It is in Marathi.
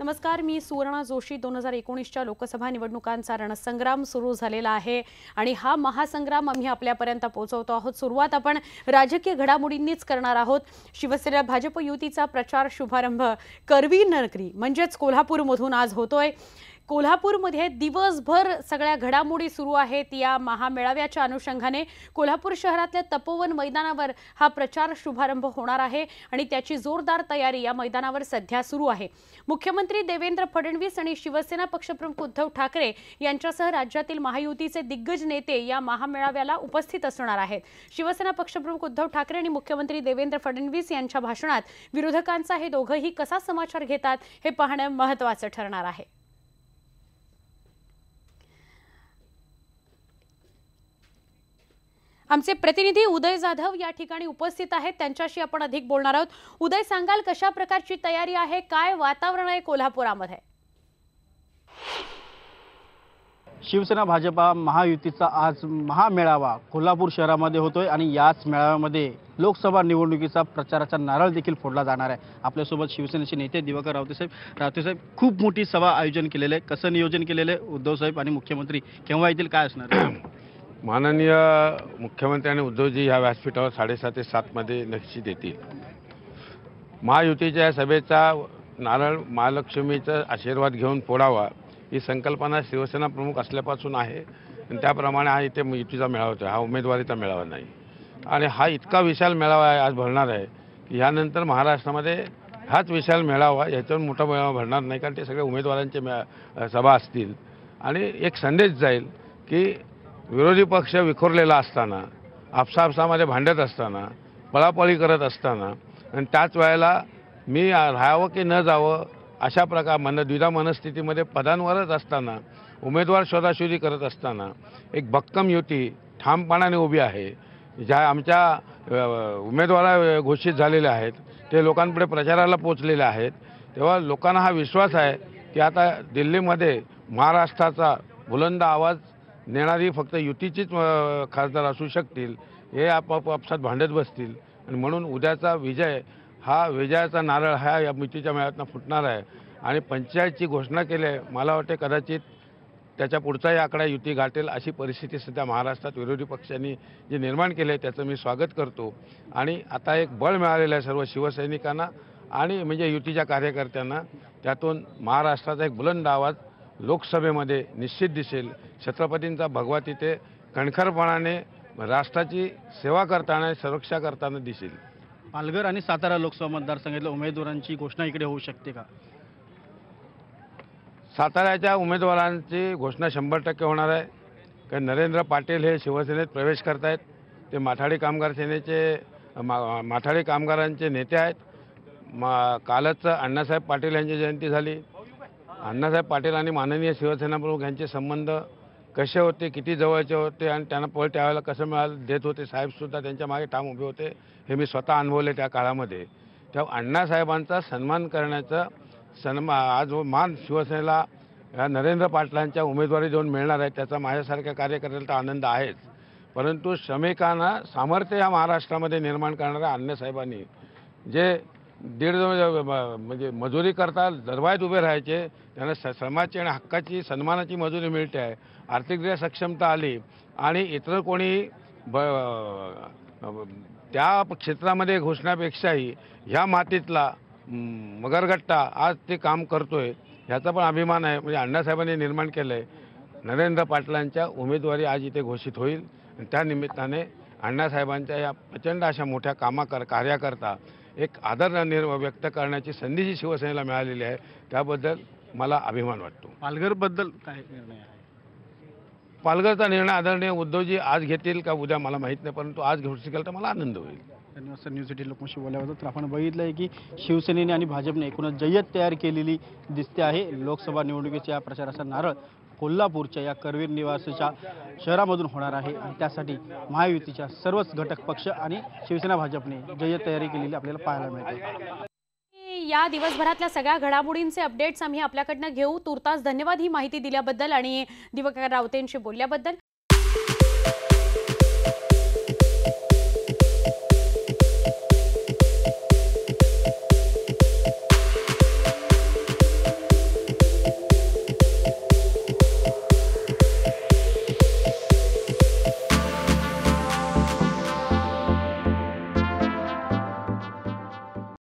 नमस्कार, मी सुवर्णा जोशी। 2019च्या लोकसभा निवडणुकांचा रणसंग्राम सुरू झालेला आहे आणि हा महासंग्राम आम्ही आपल्यापर्यंत पोहोचवतो आहोत। सुरुवात आपण राजकीय घडामोडींनीच करणार आहोत। शिवसेना भाजप युतीचा प्रचार शुभारंभ करवीर नगरी म्हणजेच कोल्हापूरमधून आज होतोय। कोल्हापूरमध्ये दिवसभर सगळ्या घडामोडी सुरू आहेत। या महामेळाव्याच्या अनुषंगाने कोल्हापूर शहरातल्या तपोवन मैदानावर हा प्रचार शुभारंभ होणार आहे आणि त्याची जोरदार तयारी या मैदानावर सध्या सुरू आहे। मुख्यमंत्री देवेंद्र फडणवीस आणि शिवसेना पक्षप्रमुख उद्धव ठाकरे यांच्यासह राज्यातील महायुतीचे दिग्गज नेते या महामेळाव्याला उपस्थित असणार आहेत। शिवसेना पक्षप्रमुख उद्धव ठाकरे आणि मुख्यमंत्री देवेंद्र फडणवीस यांच्या भाषणात विरोधकांचा हे दोघंही कसा समाचार घेतात हे पाहणं महत्त्वाचं ठरणार आहे। आमचे प्रतिनिधी उदय जाधव या ठिकाणी उपस्थित आहेत, त्यांच्याशी आपण अधिक बोलणार आहोत। उदय, सांगाल कशा प्रकारची तयारी आहे, काय वातावरण आहे कोल्हापुरामध्ये? शिवसेना भाजपा महायुतीचा आज महामेळावा कोल्हापूर शहरामध्ये होतोय आणि याच मेळाव्यामध्ये लोकसभा निवडणुकीचा प्रचाराचा नारळ देखील फोडला जाणार आहे। आपल्यासोबत शिवसेनेचे नेते दिवाकर रावते साहेब, खूप मोठी सभा आयोजन केलेलं आहे, कसं नियोजन केलेलं आहे? उद्धव साहेब आणि मुख्यमंत्री केव्हा येतील, काय असणार आहे? माननीय मुख्यमंत्री आणि उद्धवजी ह्या व्यासपीठावर 7:30 ते 7 मध्ये निश्चित येतील। महायुतीच्या सभेचा नारळ महालक्ष्मीचा आशीर्वाद घेऊन फोडावा ही संकल्पना शिवसेना प्रमुख असल्यापासून आहे आणि त्याप्रमाणे हा इथे युतीचा मेळावा होता, हा उमेदवारीचा मेळावा नाही। आणि हा इतका विशाल मेळावा आहे आज भरणार आहे की यानंतर महाराष्ट्रामध्ये हाच विशाल मेळावा, याच्यावर मोठा मेळावा भरणार नाही, कारण ते सगळे उमेदवारांचे सभा असतील आणि एक संदेश जाईल की विरोधी पक्ष विखुरलेला असताना, आपसामध्ये भांडत असताना, पळापळी करत असताना आणि त्याच वेळेला मी राहावं की न जावं अशा द्विधा मनस्थितीमध्ये पदांवरच असताना, उमेदवार शोधाशोधी करत असताना एक भक्कम युती ठामपणाने उभी आहे। ज्या आमच्या उमेदवार घोषित झालेले आहेत ते लोकांपुढे प्रचाराला पोचलेले आहेत, तेव्हा लोकांना हा विश्वास आहे की आता दिल्लीमध्ये महाराष्ट्राचा बुलंद आवाज नेणारी फक्त युतीचीच खासदार असू शकतील, हे आपसात भांडत बसतील आणि म्हणून उद्याचा विजय हा विजयाचा नारळ हा या युतीच्या मेळाव्यातून फुटणार आहे। आणि पंचायतची घोषणा केली आहे, मला वाटते कदाचित त्याच्या पुढचाही आकडा युती गाठेल अशी परिस्थिती सध्या महाराष्ट्रात विरोधी पक्षांनी जे निर्माण केले आहे त्याचं मी स्वागत करतो। आणि आता एक बळ मिळालेलं आहे सर्व शिवसैनिकांना आणि म्हणजे युतीच्या कार्यकर्त्यांना, त्यातून महाराष्ट्राचा एक बुलंद आवाज लोकसभेमध्ये निश्चित दिसेल। छत्रपतींचा भगवा तिथे कणखरपणाने राष्ट्राची सेवा करताना, सुरक्षा करताना दिसेल। पालघर आणि सातारा लोकसभा मतदारसंघातल्या उमेदवारांची घोषणा इकडे होऊ शकते का? साताऱ्याच्या उमेदवारांची घोषणा 100% होणार आहे, कारण नरेंद्र पाटील हे शिवसेनेत प्रवेश करत आहेत। ते माथाडी कामगार सेनेचे माथाडी कामगारांचे नेते आहेत। कालच अण्णासाहेब पाटील यांची जयंती झाली। अण्णासाहेब पाटील आणि माननीय शिवसेना प्रमुख यांचे संबंध कसे होते, किती जवळचे होते आणि त्यांना पळ त्यावेळेला कसं देत होते, साहेबसुद्धा त्यांच्या मागे ठाम उभे होते, हे मी स्वतः अनुभवले त्या काळामध्ये। तेव्हा अण्णासाहेबांचा सन्मान करण्याचं आज मान शिवसेनेला या नरेंद्र पाटलांच्या उमेदवारी देऊन मिळणार आहे, त्याचा माझ्यासारख्या कार्यकर्त्याला तर आनंद आहेच। परंतु श्रमिकांना सामर्थ्य या महाराष्ट्रामध्ये निर्माण करणाऱ्या अण्णासाहेबांनी जे म्हणजे मजुरी करता दरवाईत उभे राहायचे, त्यांना श्रमाची आणि हक्काची सन्मानाची मजुरी मिळते आहे, आर्थिकदृष्ट्या सक्षमता आली आणि इतर कोणी त्या क्षेत्रामध्ये घोषणापेक्षाही ह्या मातीतला मगरगट्टा आज ते काम करतोय, ह्याचा पण अभिमान आहे। म्हणजे अण्णासाहेबांनी निर्माण केलं आहे। नरेंद्र पाटलांच्या उमेदवारी आज इथे घोषित होईल आणि त्या निमित्ताने अण्णासाहेबांच्या या प्रचंड अशा मोठ्या कार्याकरता एक आदर व्यक्त करण्याची संधी जी शिवसेनेला मिळालेली आहे, त्याबद्दल मला अभिमान वाटतो। पालघरबद्दल काय निर्णय आहे? पालघरचा निर्णय आदरणीय उद्धवजी आज घेतील का उद्या मला माहीत नाही, परंतु आज घेऊ शकेल तर मला आनंद होईल। धन्यवाद सर, न्यूज एटीन लोकमतशी बोलल्याबद्दल। तर आपण बघितलं आहे की शिवसेनेने आणि भाजपने एकूणच जय्यत तयार केलेली दिसते आहे। लोकसभा निवडणुकीच्या प्रचाराचा नारळ कोल्हापूरच्या या करवीर निवासीच्या शहरामधून होणार आहे आणि त्यासाठी महायुतीच्या सर्वच घटक पक्ष आणि शिवसेना भाजपने जय्यत तयारी केलेली आपल्याला पाहायला मिळते। या दिवसभरातल्या सगळ्या घडामोडींचे अपडेट्स आम्ही आपल्याकडनं घेऊ। तुर्तास धन्यवाद ही माहिती दिल्याबद्दल आणि दिवाकर रावतेंशी बोलल्याबद्दल।